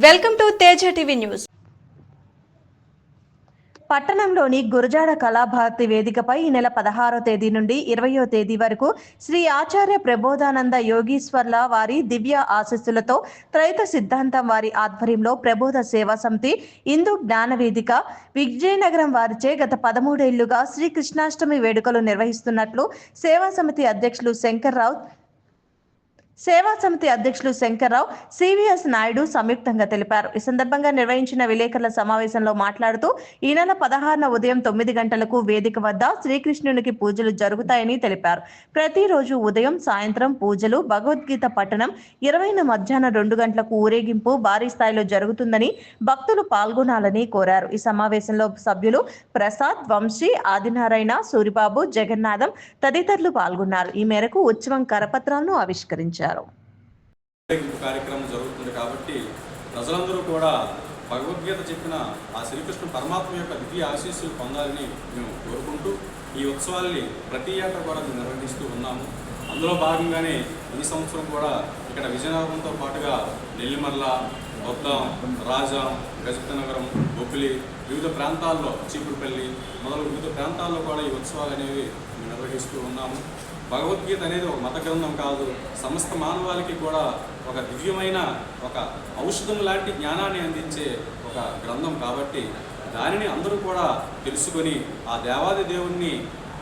Welcome to Teja TV news. పట్టణంలోని గురజాడ కళాభారతి వేదికపై ఈ నెల 16వ తేదీ నుండి 20వ తేదీ వరకు శ్రీ ఆచార్య ప్రబోధానంద యోగీశ్వర్ల వారి దివ్య ఆశీస్సులతో త్రైత సిద్ధాంతం వారి ఆధ్వర్యంలో ప్రబోధ సేవా సమితి హిందూ జ్ఞానవేదిక విజయనగరం వారిచే గత 13 ఏళ్లుగా శ్రీకృష్ణాష్టమి వేడుకలు నిర్వహిస్తున్నట్లు సేవా సమితి అధ్యక్షులు శంకర్రావు సివిఎస్ నాయుడు సంయుక్తంగా తెలిపారు. ఈ సందర్భంగా నిర్వహించిన విలేకరుల సమావేశంలో మాట్లాడుతూ ఈ నెల 16న ఉదయం 9 గంటలకు వేదిక వద్ద శ్రీకృష్ణునికి పూజలు జరుగుతాయని తెలిపారు. ప్రతిరోజు ఉదయం సాయంత్రం పూజలు, భగవద్గీత పఠనం, 20న మధ్యాహ్నం 2 గంటలకు ఊరేగింపు భారీ స్థాయిలో జరుగుతుందని భక్తులు పాల్గొనాలని కోరారు. ఈ సమావేశంలో సభ్యులు ప్రసాద్, వంశీ, ఆదినారాయణ, సూరిబాబు, జగన్నాథం తదితరులు పాల్గొన్నారు. ఈ మేరకు ఉత్సవం కరపత్రాలను ఆవిష్కరించారు. కార్యక్రమం జరుగుతుంది కాబట్టి ప్రజలందరూ కూడా భగవద్గీత చెప్పిన ఆ శ్రీకృష్ణ పరమాత్మ యొక్క దివ్య ఆశీస్సులు పొందాలని మేము కోరుకుంటూ ఈ ఉత్సవాల్ని ప్రతి ఏటా కూడా మేము నిర్వహిస్తూ ఉన్నాము. అందులో భాగంగానే ఈ సంవత్సరం కూడా ఇక్కడ విజయనగరంతో పాటుగా నెల్లిమర్ల, బొద్దాం, రాజాం, గజపతినగరం, బొబ్బిలి, వివిధ ప్రాంతాల్లో చీపురుపల్లి మొదలగు వివిధ ప్రాంతాల్లో కూడా ఈ ఉత్సవాలు అనేవి మేము నిర్వహిస్తూ ఉన్నాము. భగవద్గీత అనేది ఒక మత గ్రంథం కాదు, సమస్త మానవాళికి కూడా ఒక దివ్యమైన ఒక ఔషధం లాంటి జ్ఞానాన్ని అందించే ఒక గ్రంథం కాబట్టి దానిని అందరూ కూడా తెలుసుకొని ఆ దేవాది దేవుణ్ణి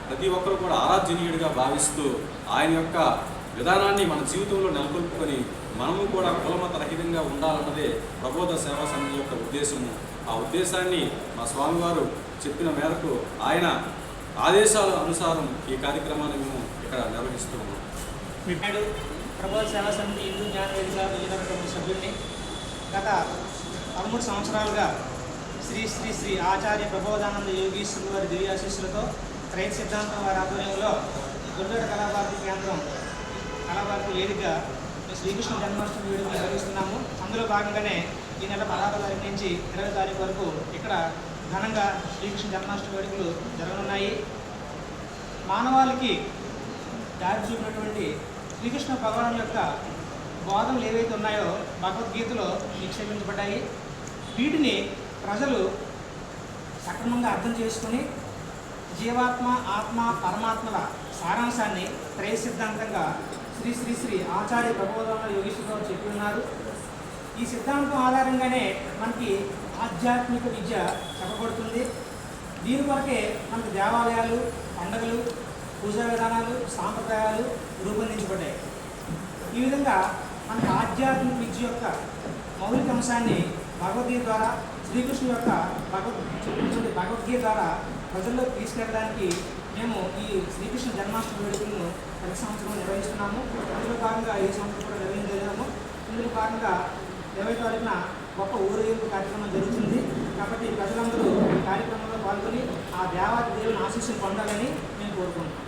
ప్రతి ఒక్కరూ కూడా ఆరాధ్యనీయుడిగా భావిస్తూ ఆయన యొక్క విధానాన్ని మన జీవితంలో నెలకొల్పుకొని మనము కూడా కులమత రహితంగా ఉండాలన్నదే ప్రబోధ సేవా సమితి యొక్క ఉద్దేశము. ఆ ఉద్దేశాన్ని మా స్వామివారు చెప్పిన మేరకు ఆయన ఆదేశాల అనుసారం ఈ కార్యక్రమాన్ని మేము ఇక్కడ నిర్వహిస్తూ ఉన్నాం. నాయుడు ప్రబోధ సేవా సమితి హిందూ జ్ఞానవేదిక విజయనగరం సభ్యుడిని. గత 13 సంవత్సరాలుగా శ్రీ శ్రీ శ్రీ ఆచార్య ప్రబోధానంద యోగీశ్వరు వారి దివ్యాశీస్సులతో త్రైత సిద్ధాంతం వారి ఆధ్వర్యంలో గురజాడ కళాభారతి కేంద్రం కళాభారతి వేదిక శ్రీకృష్ణ జన్మాష్టమి వేడుకలు నిర్వహిస్తున్నాము. అందులో భాగంగానే ఈ నెల 16వ తారీఖు నుంచి 20వ తారీఖు వరకు ఇక్కడ ఘనంగా శ్రీకృష్ణ జన్మాష్టమి వేడుకలు జరగనున్నాయి. మానవాళికి దారి చూపినటువంటి శ్రీకృష్ణ భగవాను యొక్క బోధనలు ఏవైతే ఉన్నాయో భగవద్గీతలో నిక్షేపించబడ్డాయి. వీటిని ప్రజలు సక్రమంగా అర్థం చేసుకుని జీవాత్మ, ఆత్మ, పరమాత్మల సారాంశాన్ని త్రైత సిద్ధాంతంగా శ్రీ శ్రీ శ్రీ ఆచార్య ప్రబోధానంద యోగీశ్వరరావు చెప్పి ఉన్నారు. ఈ సిద్ధాంతం ఆధారంగానే మనకి ఆధ్యాత్మిక విద్య చెప్పబడుతుంది. దీని వరకే మనకు దేవాలయాలు, పండుగలు, పూజా విధానాలు, సాంప్రదాయాలు రూపొందించబడ్డాయి. ఈ విధంగా మనకు ఆధ్యాత్మిక విద్య యొక్క మౌలిక అంశాన్ని భగవద్గీత ద్వారా శ్రీకృష్ణు యొక్క భగవద్గీత ద్వారా ప్రజల్లోకి తీసుకెళ్ళడానికి మేము ఈ శ్రీకృష్ణ జన్మాష్టమి వేడుకలను ప్రతి సంవత్సరం నిర్వహిస్తున్నాము. అందులో భాగంగా ఈ సంవత్సరం కూడా నిర్వహించలేము. ఇందులో భాగంగా 20వ తారీఖున గొప్ప ఊరేగింపు కార్యక్రమం జరుగుతుంది. కాబట్టి ప్రజలందరూ ఈ కార్యక్రమంలో పాల్గొని ఆ దేవాది దేవుని ఆశీస్సులు పొందాలని మేము కోరుకుంటున్నాం.